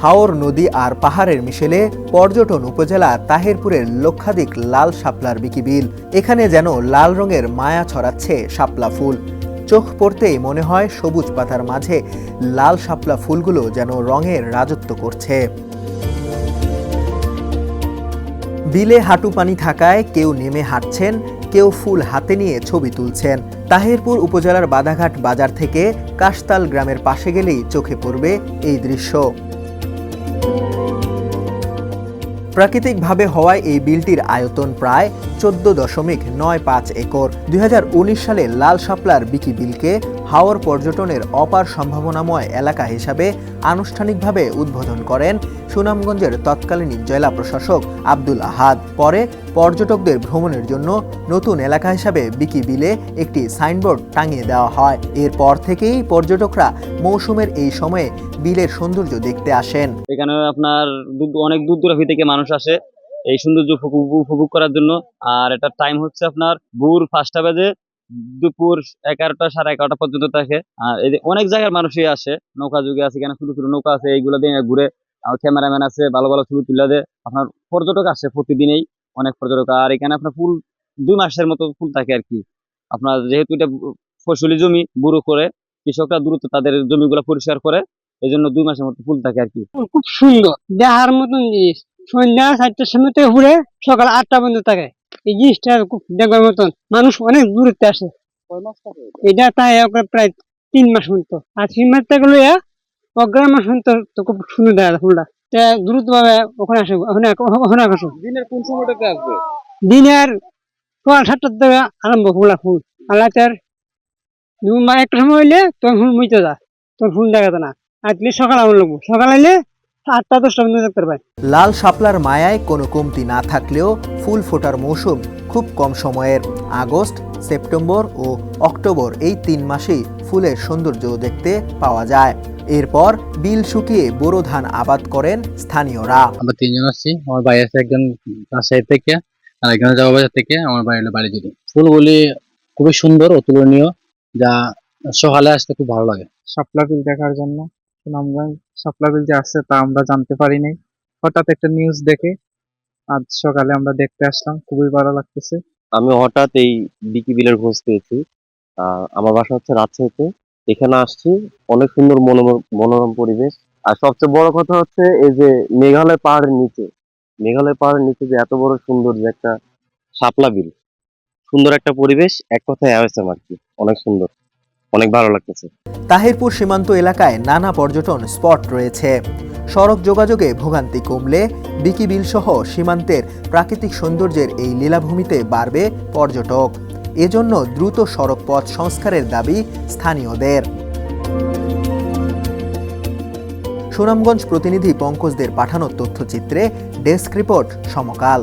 হাওর নদী আর পাহাড়ের মিশেলে পর্যটন উপজেলা তাহিরপুরের লক্ষাধিক লাল শাপলার বিকিবিল। এখানে যেন লাল রঙের মায়া ছড়াচ্ছে শাপলা ফুল। চোখ পড়তেই মনে হয় সবুজ পাতার মাঝে লাল শাপলা ফুলগুলো যেন রঙের রাজত্ব করছে। বিলে হাঁটু পানি থাকায় কেউ নেমে হাঁটছেন, কেউ ফুল হাতে নিয়ে ছবি তুলছেন। তাহিরপুর উপজেলার বাদাঘাট বাজার থেকে কাশতাল গ্রামের পাশে গেলেই চোখে পড়বে এই দৃশ্য। প্রাকৃতিকভাবে হওয়ায় এই বিলটির আয়তন প্রায় 14.95 একর। 2019 সালে লাল শাপলার বিকি বিলকে হাওর পর্যটনের অপার সম্ভাবনাময় এলাকা হিসাবে আনুষ্ঠানিকভাবে উদ্বোধন করেন সুনামগঞ্জের তৎকালীন জেলা প্রশাসক আব্দুল আহাদ। পরে পর্যটকদের ভ্রমণের জন্য নতুন এলাকা হিসাবে বিকি বিলে একটি সাইনবোর্ড টাঙিয়ে দেওয়া হয়। এরপর থেকেই পর্যটকরা মৌসুমের এই সময়ে বিলের সৌন্দর্য দেখতে আসেন। এখানে আপনার অনেক দূর দূরান্ত থেকে মানুষ আসে এই সৌন্দর্য উপভোগ করার জন্য। আর এটার টাইম হচ্ছে আপনার ভোর 5টা বাজে দুপুর 11টা 11:30 পর্যন্ত থাকে। আর এই অনেক জায়গার মানুষই আসে, নৌকা যুগে আছে, এখানে ছোট ছোট নৌকা আছে, এইগুলো দিয়ে ঘুরে। ক্যামেরাম্যান আছে, ভালো ভালো ছবি তুলে দেয়। আপনার পর্যটক আসে প্রতিদিনই, অনেক পর্যটক। আর এখানে আপনার ফুল 2 মাসের মতো ফুল থাকে আর কি। আপনার যেহেতু এটা ফসলি জমি, বুড়ো করে কৃষকরা দ্রুত তাদের জমিগুলো পরিষ্কার করে, এই জন্য 2 মাসের মতো ফুল থাকে আর কি। খুব সুন্দর দেখার মতন জিনিস। সন্ধ্যা 4টার সময় থেকে ঘুরে সকাল 8টা পর্যন্ত থাকে। এই জিনিসটা খুব দেখার মতন। মানুষ অনেক দূরত্বে আসে। এটা তাই প্রায় 3 মাস মতো। আর 3 মাস থেকে লইয়া অগ্রাম মাস তো খুব সুন্দর দেখা ফুলটা। দ্রুত ভাবে ওখানে আসে, ওখানে আসে। দিনের কোন সময়টাতে আসবে? দিনের সকাল 7টার থেকে আরম্ভ ফুলা ফুল। আল্লাহ একটা সময় হইলে তখন ফুল মুইতে যা, তখন ফুল দেখা না। আজকে সকাল আমার লাগবো, সকাল আইলে 8টা 10টা পর্যন্ত দেখতে পাই। লাল শাপলার মায়ায় কোনো কমতি না থাকলেও ফুল ফোটার মৌসুম খুব কম সময়ের। আগস্ট, সেপ্টেম্বর ও অক্টোবর এই 3 মাসেই ফুলের সৌন্দর্য দেখতে পাওয়া যায়। এরপর বিল শুকিয়ে বোরো ধান আবাদ করেন স্থানীয়রা। আমরা 3 জন আসছি। আমার ভাই আছে একজন রাজশাহী থেকে, আর একজন বাজার থেকে। আমার ভাই হলো বাড়ি যদি। ফুলগুলি খুবই সুন্দর, অতুলনীয়, যা সকালে আসতে খুব ভালো লাগে। শাপলা বিল দেখার জন্য সুনামগঞ্জ শাপলা বিল যে আসছে তা আমরা জানতে পারি নাই। হঠাৎ একটা নিউজ দেখে আজ সকালে আমরা দেখতে আসলাম, খুবই ভালো লাগতেছে। আমি হঠাৎ এই বিকি বিলের খোঁজ পেয়েছি। আমার বাসা হচ্ছে রাজশাহীতে। এখানে আসছি, অনেক সুন্দর মনোরম পরিবেশ। আর সবচেয়ে বড় কথা হচ্ছে এই যে মেঘালয় পাহাড়ের নিচে যে এত বড় সুন্দর যে একটা শাপলা বিল, সুন্দর একটা পরিবেশ। এক কথায় অ্যাওয়েসম আর কি, অনেক সুন্দর, অনেক ভালো লাগতেছে। তাহিরপুর সীমান্ত এলাকায় নানা পর্যটন স্পট রয়েছে। সড়ক যোগাযোগে ভোগান্তি কমলে বিকি বিল সহ সীমান্তের প্রাকৃতিক সৌন্দর্যের এই লীলাভূমিতে বাড়বে পর্যটক। এজন্য দ্রুত সড়ক পথ সংস্কারের দাবি স্থানীয়দের। সুনামগঞ্জ প্রতিনিধি পঙ্কজদের পাঠানো তথ্যচিত্রে ডেস্ক রিপোর্ট সমকাল।